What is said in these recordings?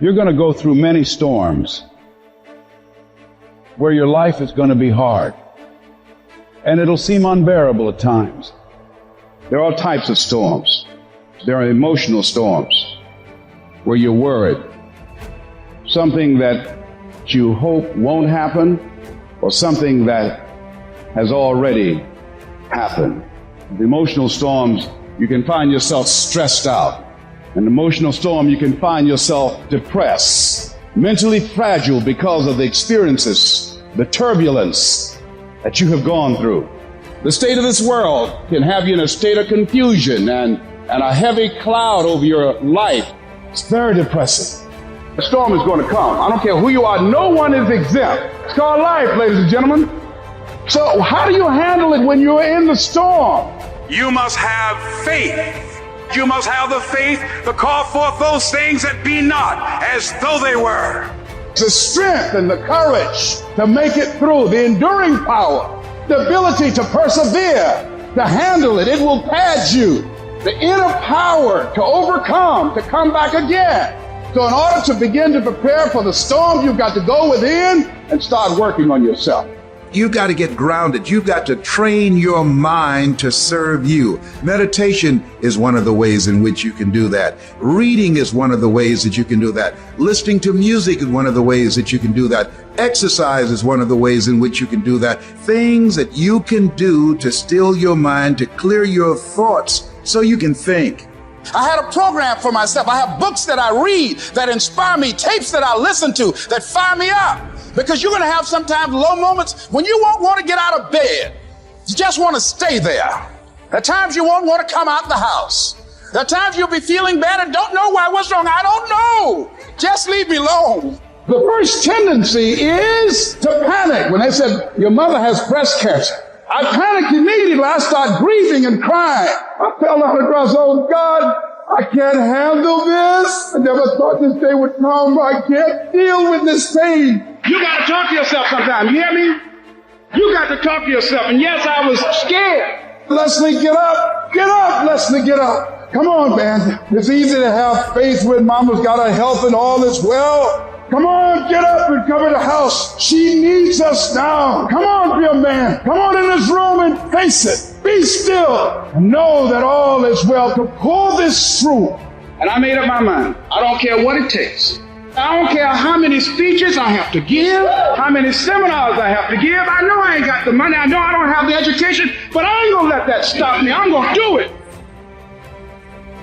You're going to go through many storms where your life is going to be hard, and it'll seem unbearable at times. There are all types of storms. There are emotional storms where you're worried. Something that you hope won't happen, or something that has already happened. The emotional storms, you can find yourself stressed out. In an emotional storm, you can find yourself depressed, mentally fragile because of the experiences, the turbulence that you have gone through. The state of this world can have you in a state of confusion and a heavy cloud over your life. It's very depressing. The storm is going to come. I don't care who you are. No one is exempt. It's called life, ladies and gentlemen. So how do you handle it when you're in the storm? You must have faith. You must have the faith to call forth those things that be not as though they were. The strength and the courage to make it through, the enduring power, the ability to persevere, to handle it. It will pad you. The inner power to overcome, to come back again. So in order to begin to prepare for the storm, you've got to go within and start working on yourself. You've got to get grounded. You've got to train your mind to serve you. Meditation is one of the ways in which you can do that. Reading is one of the ways that you can do that. Listening to music is one of the ways that you can do that. Exercise is one of the ways in which you can do that. Things that you can do to still your mind, to clear your thoughts so you can think. I had a program for myself. I have books that I read that inspire me, tapes that I listen to that fire me up. Because you're going to have sometimes low moments when you won't want to get out of bed. You just want to stay there. There are times you won't want to come out the house. There are times you'll be feeling bad and don't know why. What's wrong? I don't know. Just leave me alone. The first tendency is to panic. When they said, your mother has breast cancer, I panicked immediately. I started grieving and crying. I fell down across, oh God, I can't handle this. I never thought this day would come. I can't deal with this pain. You got to talk to yourself sometimes. You hear me? You got to talk to yourself. And yes, I was scared. Leslie, get up. Get up, Leslie, get up. Come on, man. It's easy to have faith when mama's got her health and all is well. Come on, get up and come in the house. She needs us now. Come on, dear man. Come on in this room and face it. Be still and know that all is well. To pull this through. And I made up my mind. I don't care what it takes. I don't care how many speeches I have to give, how many seminars I have to give. I know I ain't got the money. I know I don't have the education, but I ain't going to let that stop me. I'm going to do it.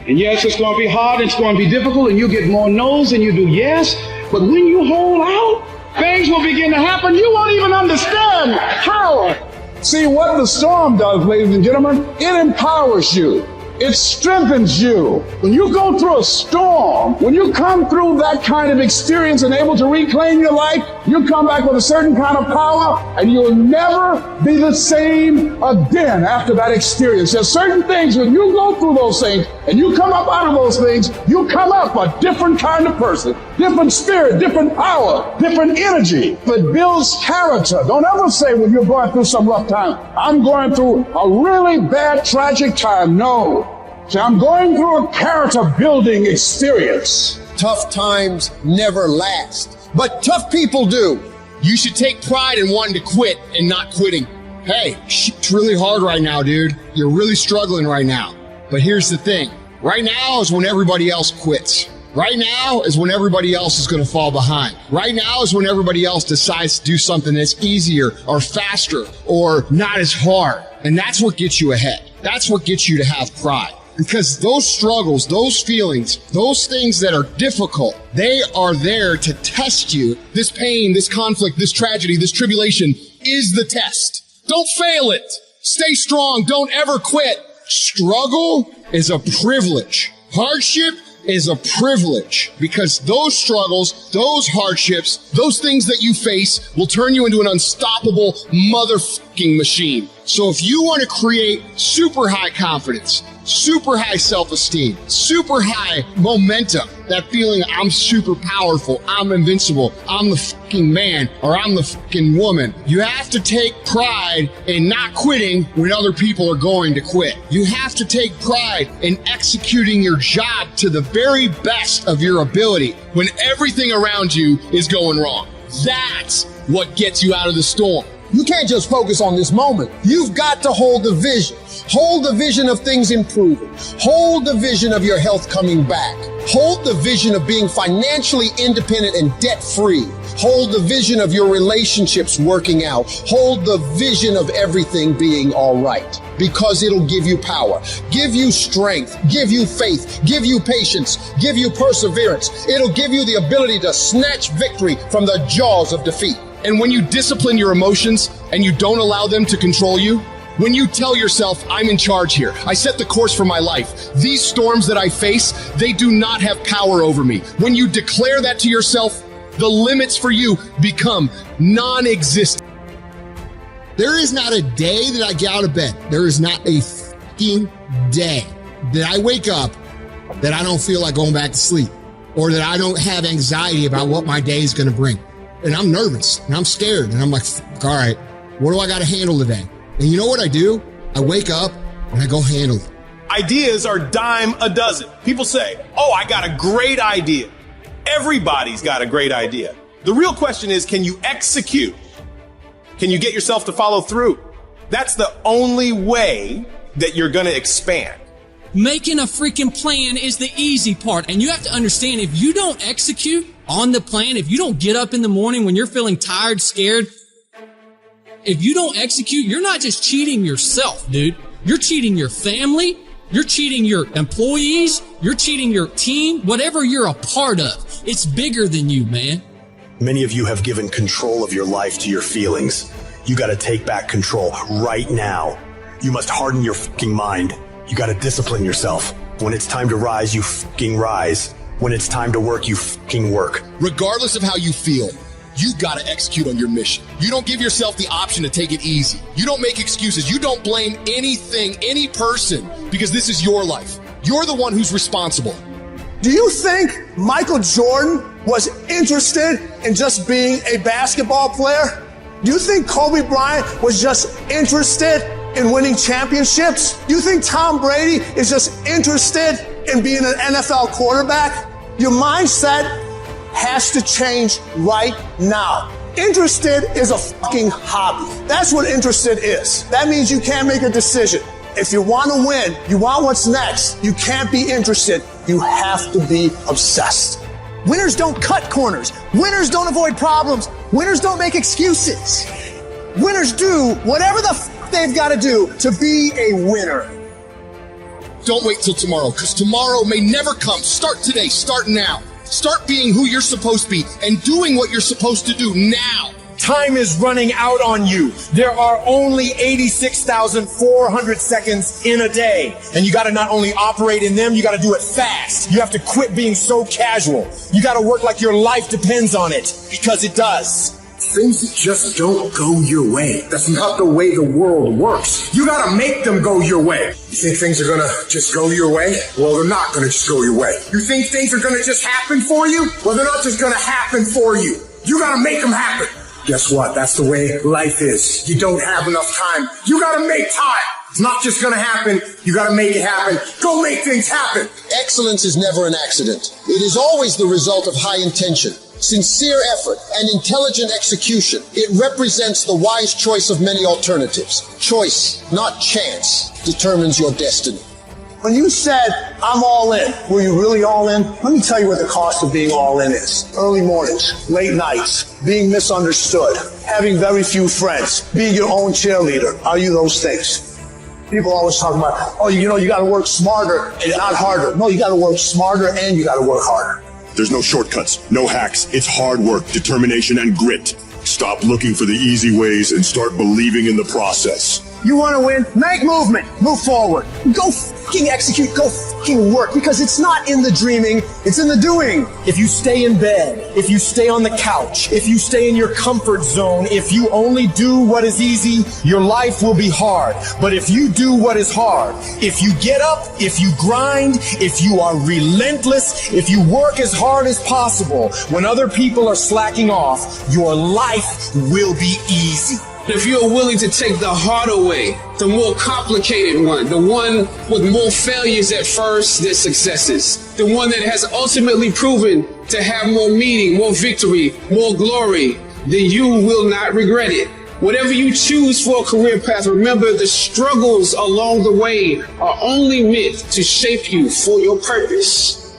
And yes, it's going to be hard. It's going to be difficult, and you get more no's than you do yes. But when you hold out, things will begin to happen. You won't even understand how. See, what the storm does, ladies and gentlemen, it empowers you. It strengthens you. When you go through a storm, when you come through that kind of experience and able to reclaim your life, you come back with a certain kind of power, and you'll never be the same again after that experience. There's certain things, when you go through those things and you come up out of those things, you come up a different kind of person, different spirit, different power, different energy. It builds character. Don't ever say when you're going through some rough time, I'm going through a really bad, tragic time. No. So I'm going through a character-building experience. Tough times never last, but tough people do. You should take pride in wanting to quit and not quitting. Hey, it's really hard right now, dude. You're really struggling right now. But here's the thing. Right now is when everybody else quits. Right now is when everybody else is going to fall behind. Right now is when everybody else decides to do something that's easier or faster or not as hard. And that's what gets you ahead. That's what gets you to have pride. Because those struggles, those feelings, those things that are difficult, they are there to test you. This pain, this conflict, this tragedy, this tribulation is the test. Don't fail it. Stay strong. Don't ever quit. Struggle is a privilege. Hardship is a privilege, because those struggles, those hardships, those things that you face will turn you into an unstoppable motherfucking machine. So if you want to create super high confidence, super high self-esteem, super high momentum, That feeling I'm super powerful, I'm invincible, I'm the fucking man, or I'm the fucking woman. You have to take pride in not quitting when other people are going to quit. You have to take pride in executing your job to the very best of your ability when everything around you is going wrong. That's what gets you out of the storm. You can't just focus on this moment. You've got to hold the vision. Hold the vision of things improving. Hold the vision of your health coming back. Hold the vision of being financially independent and debt-free. Hold the vision of your relationships working out. Hold the vision of everything being all right, because it'll give you power, give you strength, give you faith, give you patience, give you perseverance. It'll give you the ability to snatch victory from the jaws of defeat. And when you discipline your emotions and you don't allow them to control you, when you tell yourself, I'm in charge here, I set the course for my life, these storms that I face, they do not have power over me. When you declare that to yourself, the limits for you become non-existent. There is not a day that I get out of bed, there is not a fucking day that I wake up that I don't feel like going back to sleep, or that I don't have anxiety about what my day is going to bring. And I'm nervous and I'm scared and I'm like, all right, what do I got to handle today? And you know what I do? I wake up and I go handle it. Ideas are dime a dozen. People say, oh, I got a great idea. Everybody's got a great idea. The real question is, can you execute? Can you get yourself to follow through? That's the only way that you're going to expand. Making a freaking plan is the easy part. And you have to understand, if you don't execute on the plan, if you don't get up in the morning when you're feeling tired, scared, if you don't execute, you're not just cheating yourself, dude. You're cheating your family. You're cheating your employees. You're cheating your team. Whatever you're a part of, it's bigger than you, man. Many of you have given control of your life to your feelings. You got to take back control right now. You must harden your fucking mind. You got to discipline yourself. When it's time to rise, you fucking rise. When it's time to work, you fucking work. Regardless of how you feel, you got to execute on your mission. You don't give yourself the option to take it easy. You don't make excuses. You don't blame anything, any person, because this is your life. You're the one who's responsible. Do you think Michael Jordan was interested in just being a basketball player? Do you think Kobe Bryant was just interested in winning championships? Do you think Tom Brady is just interested in being an NFL quarterback? Your mindset has to change right now. Interested is a fucking hobby. That's what interested is. That means you can't make a decision. If you want to win, you want what's next, you can't be interested. You have to be obsessed. Winners don't cut corners. Winners don't avoid problems. Winners don't make excuses. Winners do whatever the they've got to do to be a winner. Don't wait till tomorrow, because tomorrow may never come. Start today. Start now. Start being who you're supposed to be and doing what you're supposed to do now. Time is running out on you. There are only 86,400 seconds in a day. And you gotta not only operate in them, you gotta do it fast. You have to quit being so casual. You gotta work like your life depends on it, because it does. Things just don't go your way. That's not the way the world works. You gotta make them go your way. You think things are gonna just go your way? Well, they're not gonna just go your way. You think things are gonna just happen for you? Well, they're not just gonna happen for you. You gotta make them happen. Guess what? That's the way life is. You don't have enough time. You gotta make time. It's not just gonna happen. You gotta make it happen. Go make things happen. Excellence is never an accident. It is always the result of high intention, sincere effort, and intelligent execution. It represents the wise choice of many alternatives. Choice, not chance, determines your destiny. When you said, I'm all in, were you really all in? Let me tell you what the cost of being all in is. Early mornings, late nights, being misunderstood, having very few friends, being your own cheerleader. Are you those things? People always talk about, oh, you got to work smarter and not harder. No, you got to work smarter and you got to work harder. There's no shortcuts, no hacks. It's hard work, determination, and grit. Stop looking for the easy ways and start believing in the process. You want to win? Make movement. Move forward. Go fucking execute, go fucking work, because it's not in the dreaming, it's in the doing. If you stay in bed, if you stay on the couch, if you stay in your comfort zone, if you only do what is easy, your life will be hard. But if you do what is hard, if you get up, if you grind, if you are relentless, if you work as hard as possible, when other people are slacking off, your life will be easy. If you're willing to take the harder way, the more complicated one, the one with more failures at first than successes, the one that has ultimately proven to have more meaning, more victory, more glory, then you will not regret it. Whatever you choose for a career path, remember the struggles along the way are only meant to shape you for your purpose.